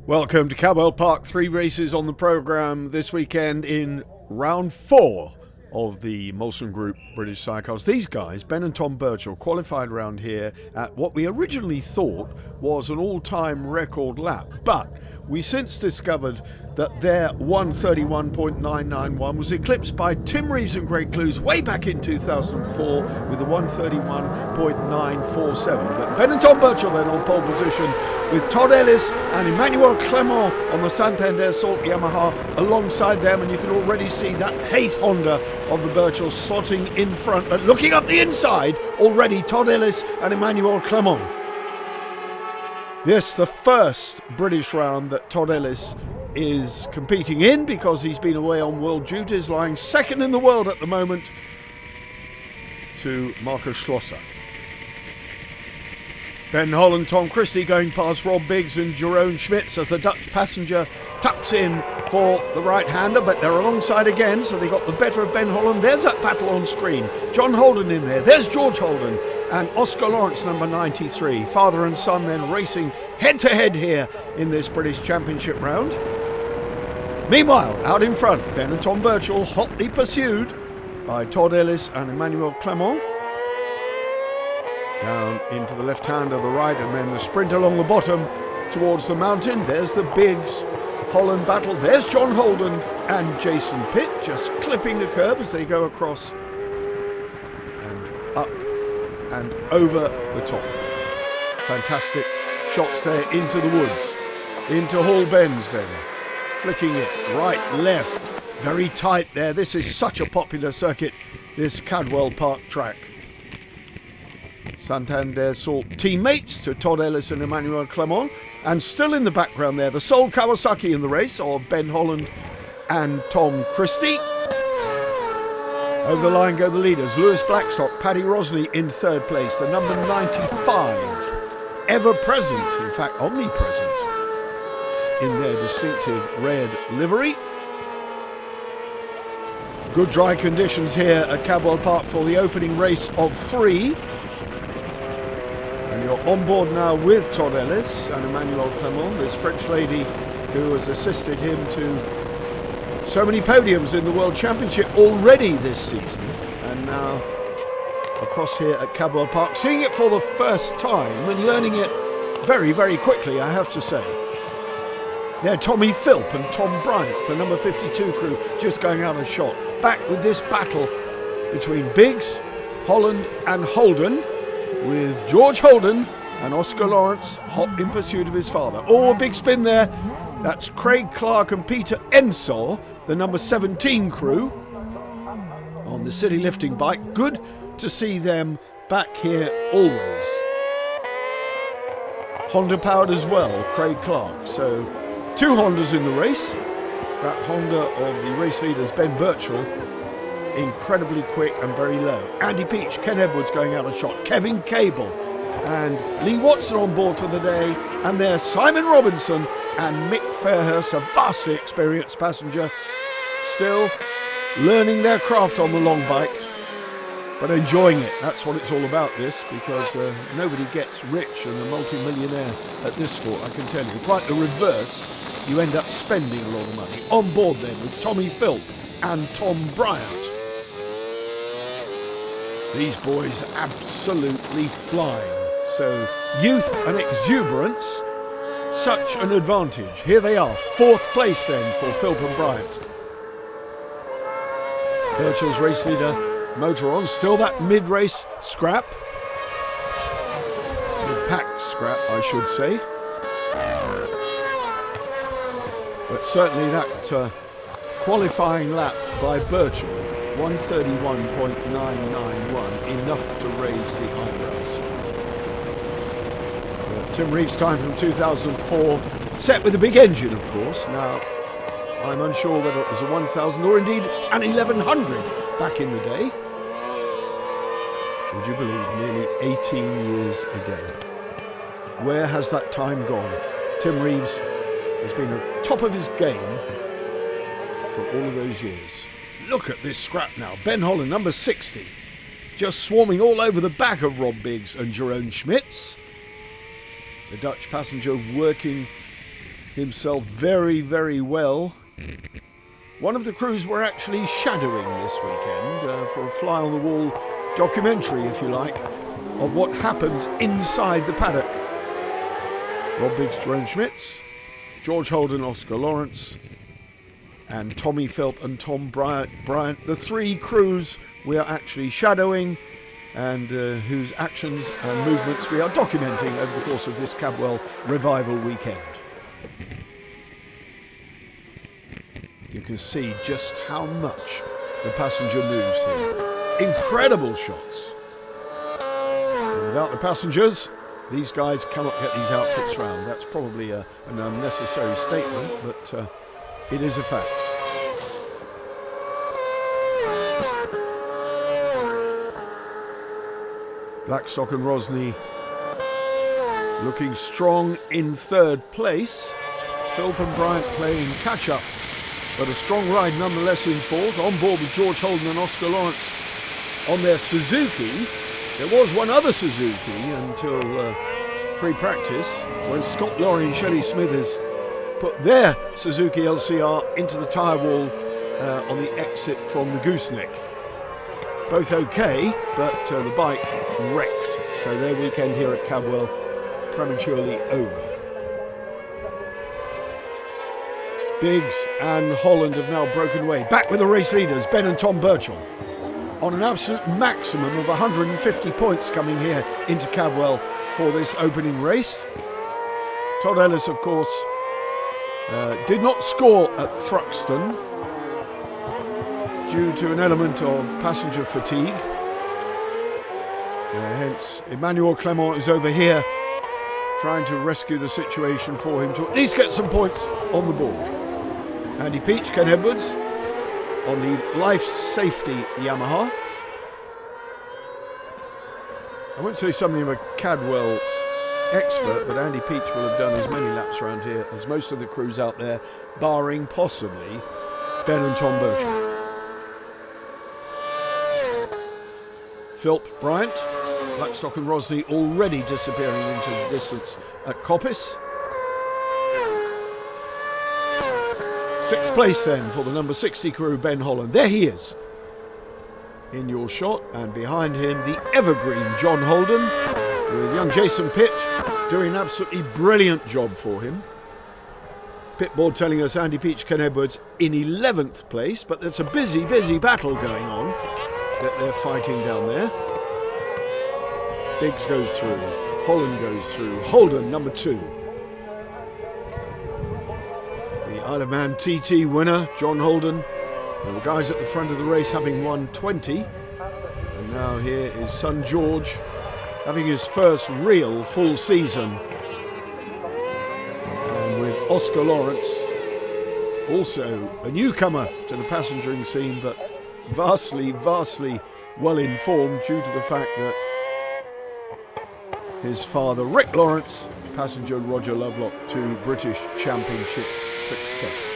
Welcome to Cadwell Park. 3 races on the programme this weekend in round 4 of the Molson Group British Cycles. These guys, Ben and Tom Birchall, qualified round here at what we originally thought was an all-time record lap, but we since discovered that their 131.991 was eclipsed by Tim Reeves and Greg Clues way back in 2004 with the 131.947. But Ben and Tom Birchall then on pole position with Todd Ellis and Emmanuel Clement on the Santander Salt Yamaha alongside them, and you can already see that Hayth Honda of the Birchall slotting in front, but looking up the inside already Todd Ellis and Emmanuel Clement. Yes, the first British round that Todd Ellis is competing in because he's been away on world duties, lying second in the world at the moment to Marcus Schlosser. Ben Holland, Tom Christie going past Rob Biggs and Jeroen Schmitz as the Dutch passenger tucks in for the right-hander, but they're alongside again, so they got the better of Ben Holland. There's that battle on screen. John Holden in there. There's George Holden and Oscar Lawrence, number 93. Father and son then racing head-to-head here in this British Championship round. Meanwhile, out in front, Ben and Tom Birchall, hotly pursued by Todd Ellis and Emmanuel Clement. Down into the left hand of the right, and then the sprint along the bottom towards the mountain. There's the Biggs Holland battle. There's John Holden and Jason Pitt just clipping the curb as they go across and up and over the top. Fantastic shots there into the woods, into Hall Bends then. Flicking it right, left, very tight there. This is such a popular circuit, this Cadwell Park track. Santander Salt teammates to Todd Ellis and Emmanuel Clement, and still in the background there, the sole Kawasaki in the race of Ben Holland and Tom Christie. Over the line go the leaders, Lewis Blackstock, Paddy Rosney in third place, the number 95, ever present, in fact omnipresent, in their distinctive red livery. Good dry conditions here at Cadwell Park for the opening race of 3. And you're on board now with Todd Ellis and Emmanuel Clement, this French lady who has assisted him to so many podiums in the World Championship already this season. And now across here at Cadwell Park, seeing it for the first time and learning it very, very quickly, I have to say. There, Tommy Philp and Tom Bryant, the number 52 crew, just going out of shot. Back with this battle between Biggs, Holland and Holden, with George Holden and Oscar Lawrence hot in pursuit of his father. Oh, a big spin there. That's Craig Clark and Peter Ensor, the number 17 crew, on the city lifting bike. Good to see them back here always. Honda powered as well, Craig Clark. So 2 Hondas in the race. That Honda of the race leaders, Ben Birchall, incredibly quick and very low. Andy Peach, Ken Edwards going out of shot. Kevin Cable and Lee Watson on board for the day. And there's Simon Robinson and Mick Fairhurst, a vastly experienced passenger, still learning their craft on the long bike, but enjoying it. That's what it's all about, this, because nobody gets rich and a multi-millionaire at this sport, I can tell you. Quite the reverse. You end up spending a lot of money. On board then with Tommy Philp and Tom Bryant. These boys are absolutely flying. So youth and exuberance, such an advantage. Here they are, 4th place then for Philp and Bryant. Birchall's race leader motor on, still that mid-race scrap. Mid-pack scrap, I should say. But certainly that qualifying lap by Birchall, 131.991, enough to raise the eyebrows. Tim Reeves' time from 2004, set with a big engine, of course. Now, I'm unsure whether it was a 1000 or indeed an 1100 back in the day. Would you believe, nearly 18 years ago. Where has that time gone? Tim Reeves has been at the top of his game for all of those years. Look at this scrap now. Ben Holland, number 60, just swarming all over the back of Rob Biggs and Jeroen Schmitz. The Dutch passenger working himself very, very well. One of the crews were actually shadowing this weekend for a fly-on-the-wall documentary, if you like, of what happens inside the paddock. Rob Biggs, Jerome Schmitz, George Holden, Oscar Lawrence, and Tommy Philp and Tom Bryant, the three crews we are actually shadowing and whose actions and movements we are documenting over the course of this Cadwell Revival weekend. You can see just how much the passenger moves here. Incredible shots. And without the passengers, these guys cannot get these outfits round. That's probably an unnecessary statement, but it is a fact. Blackstock and Rosny looking strong in third place. Philp and Bryant playing catch-up, but a strong ride nonetheless in fourth. On board with George Holden and Oscar Lawrence on their Suzuki. There was one other Suzuki until free practice when Scott Lorry and Shelley Smithers put their Suzuki LCR into the tyre wall on the exit from the gooseneck. Both okay, but the bike wrecked. So their weekend here at Cadwell prematurely over. Biggs and Holland have now broken away. Back with the race leaders, Ben and Tom Birchall, on an absolute maximum of 150 points coming here into Cadwell for this opening race. Todd Ellis, of course, did not score at Thruxton due to an element of passenger fatigue. Hence, Emmanuel Clement is over here trying to rescue the situation for him to at least get some points on the board. Andy Peach, Ken Edwards on the Life Safety Yamaha. I wouldn't say something of a Cadwell expert, but Andy Peach will have done as many laps around here as most of the crews out there, barring possibly Ben and Tom Birchall. Philp, Bryant, Blackstock and Rosny already disappearing into the distance at Coppice. Sixth place then for the number 60 crew, Ben Holland. There he is in your shot, and behind him the evergreen John Holden with young Jason Pitt doing an absolutely brilliant job for him. Pitboard telling us Andy Peach, Ken Edwards in 11th place, but there's a busy battle going on that they're fighting down there. Biggs goes through, Holland goes through, Holden number 2. The Isle of Man TT winner, John Holden, and the guys at the front of the race having won 20. And now here is son George having his first real full season. And with Oscar Lawrence, also a newcomer to the passengering scene, but vastly well informed due to the fact that his father, Rick Lawrence, passengered Roger Lovelock to British Championship success.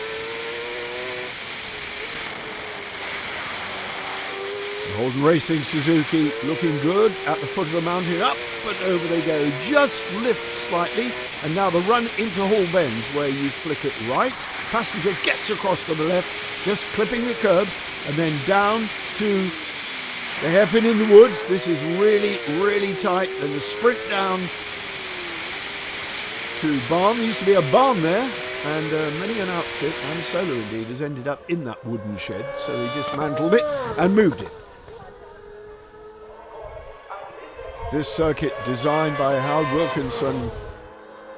Holden Racing Suzuki looking good at the foot of the mountain, up and over they go, just lift slightly, and now the run into Hall Bends where you flick it right. Passenger gets across to the left, just clipping the curb, and then down to the hairpin in the woods. This is really tight, and the sprint down to Barn. There used to be a barn there, and many an outfit, and Solo indeed, has ended up in that wooden shed, so they dismantled it and moved it. This circuit designed by Howard Wilkinson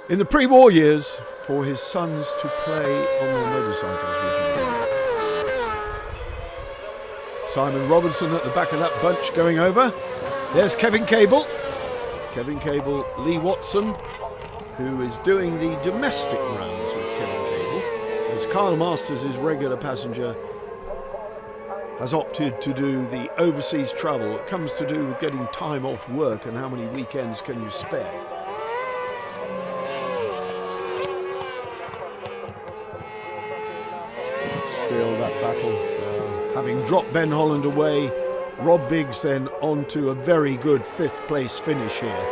in the pre-war years for his sons to play on their motorcycles. Simon Robinson at the back of that bunch going over. There's Kevin Cable. Lee Watson, who is doing the domestic rounds with Kevin Cable, as Kyle Masters, his regular passenger, has opted to do the overseas travel. It comes to do with getting time off work and how many weekends can you spare. Still that battle. Having dropped Ben Holland away, Rob Biggs then onto a very good 5th place finish here.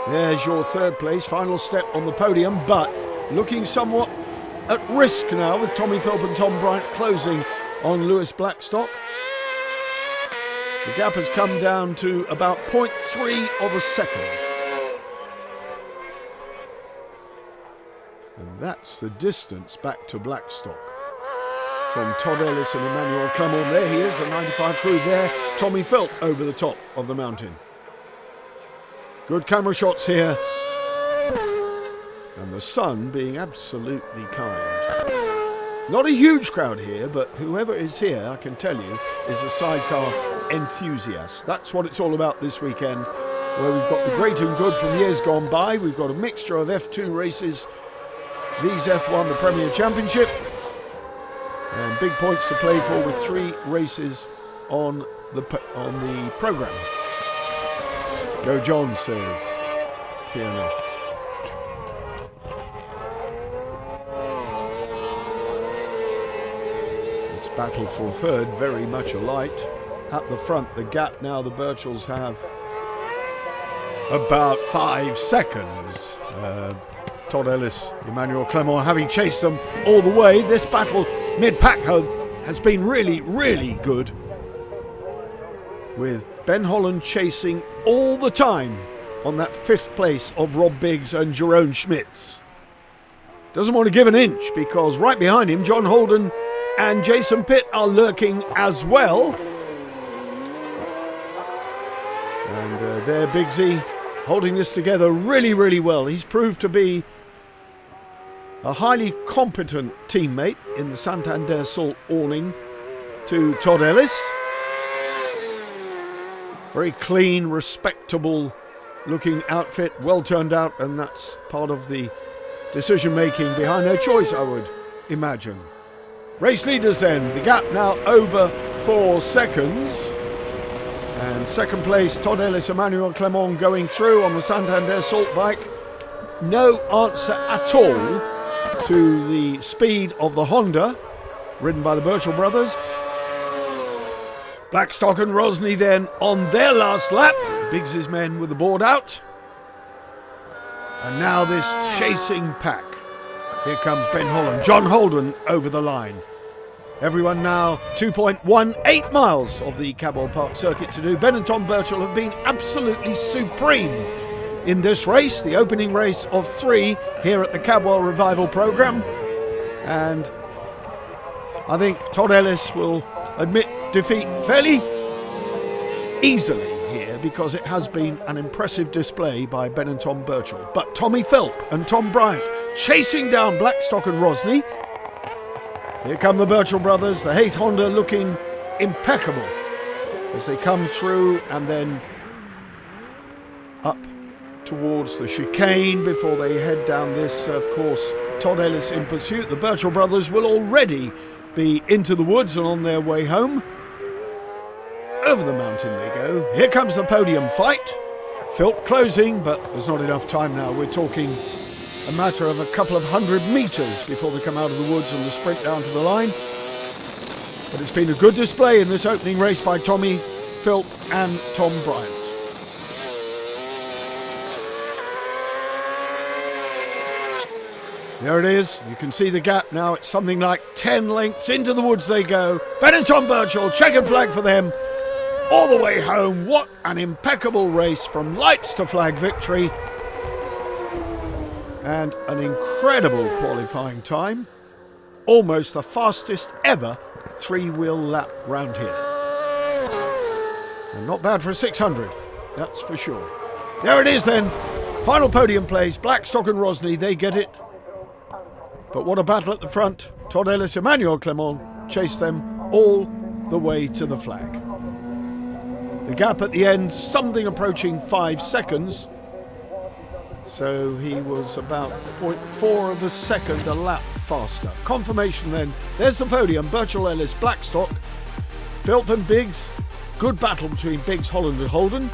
There's your 3rd place, final step on the podium, but looking somewhat at risk now with Tommy Philp and Tom Bryant closing on Lewis Blackstock. The gap has come down to about 0.3 of a second. And that's the distance back to Blackstock. From Todd Ellis and Emmanuel Clement, there he is, the 95 crew there. Tommy Philp over the top of the mountain. Good camera shots here. And the sun being absolutely kind. Not a huge crowd here, but whoever is here, I can tell you, is a sidecar enthusiast. That's what it's all about this weekend, where we've got the great and good from years gone by. We've got a mixture of F2 races, these F1, the Premier Championship, and big points to play for with 3 races on the programme. Go John, says Fiona. It's battle for third, very much alight. At the front, the gap now, the Birchells have about 5 seconds. Todd Ellis, Emmanuel Clement having chased them all the way. This battle mid-pack has been really, really good, with Ben Holland chasing all the time on that 5th place of Rob Biggs and Jerome Schmitz. Doesn't want to give an inch because right behind him, John Holden and Jason Pitt are lurking as well. And there Biggsy holding this together really, really well. He's proved to be a highly competent teammate in the Santander Salt awning to Todd Ellis. Very clean, respectable looking outfit, well turned out, and that's part of the decision making behind their choice, I would imagine. Race leaders then, the gap now over 4 seconds. And second place, Todd Ellis, Emmanuel Clement going through on the Santander Salt bike. No answer at all to the speed of the Honda, ridden by the Birchall brothers. Blackstock and Rosny then on their last lap. Biggs' men with the board out. And now this chasing pack. Here comes Ben Holland. John Holden over the line. Everyone now 2.18 miles of the Cadwell Park circuit to do. Ben and Tom Birchall have been absolutely supreme in this race, the opening race of 3 here at the Cadwell Revival programme. And I think Todd Ellis will admit defeat fairly easily here, because it has been an impressive display by Ben and Tom Birchall. But Tommy Philp and Tom Bryant chasing down Blackstock and Rosny. Here come the Birchall brothers, the Hayth Honda looking impeccable as they come through and then up towards the chicane before they head down this. Of course, Todd Ellis in pursuit. The Birchall brothers will already be into the woods and on their way home. Over the mountain they go. Here comes the podium fight. Philp closing, but there's not enough time now. We're talking a matter of a couple of 100 metres before they come out of the woods and the sprint down to the line. But it's been a good display in this opening race by Tommy Philp and Tom Bryant. There it is. You can see the gap now. It's something like 10 lengths into the woods they go. Ben and Tom Birchall, checkered flag for them. All the way home. What an impeccable race from lights to flag victory. And an incredible qualifying time. Almost the fastest ever 3-wheel lap round here. And not bad for a 600, that's for sure. There it is then. Final podium place. Blackstock and Rosny, they get it. But what a battle at the front. Todd Ellis, Emmanuel Clement chased them all the way to the flag. The gap at the end, something approaching 5 seconds. So he was about 0.4 of a second a lap faster. Confirmation then. There's the podium. Birchall, Ellis, Blackstock, Philp and Biggs. Good battle between Biggs, Holland and Holden.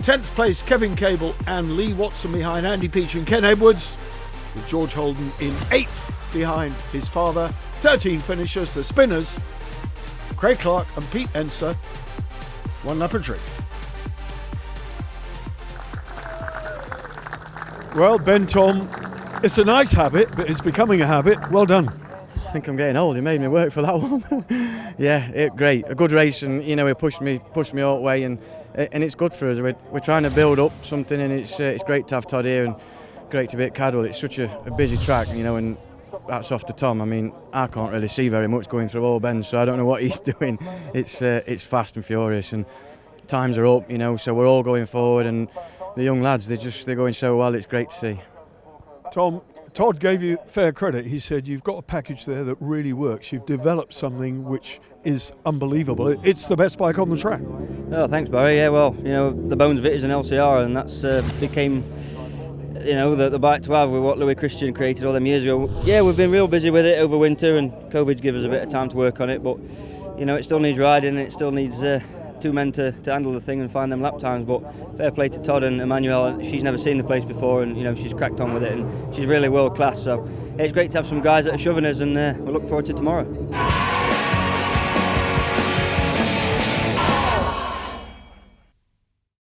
10th place, Kevin Cable and Lee Watson behind Andy Peach and Ken Edwards, with George Holden in 8th behind his father. 13 finishers, the spinners, Craig Clark and Pete Enser, 1 lap adrift. Well, Ben Tom, It's a nice habit, but it's becoming a habit. Well done. I think I'm getting old. He made me work for that one. Yeah, great. A good race, and you know, he pushed me all the way, and it's good for us. We're trying to build up something, and it's great to have Todd here, and great to be at Cadwell. It's such a busy track, you know, and that's off to Tom. I mean, I can't really see very much going through all bends, so I don't know what he's doing. It's fast and furious, and times are up, you know, so we're all going forward, and the young lads, they're going so well. It's great to see. Tom, Todd gave you fair credit. He said you've got a package there that really works. You've developed something which is unbelievable. It's the best bike on the track. Oh, thanks, Barry. Yeah, well, you know, the bones of it is an LCR, and that's became, you know, the bike to have with what Louis Christian created all them years ago. Yeah, we've been real busy with it over winter, and COVID's given us a bit of time to work on it, but you know, it still needs riding, and it still needs two men to handle the thing and find them lap times. But fair play to Todd and Emmanuel. She's never seen the place before, and you know, she's cracked on with it, and she's really world class. So it's great to have some guys that are shoving us, and we'll look forward to tomorrow.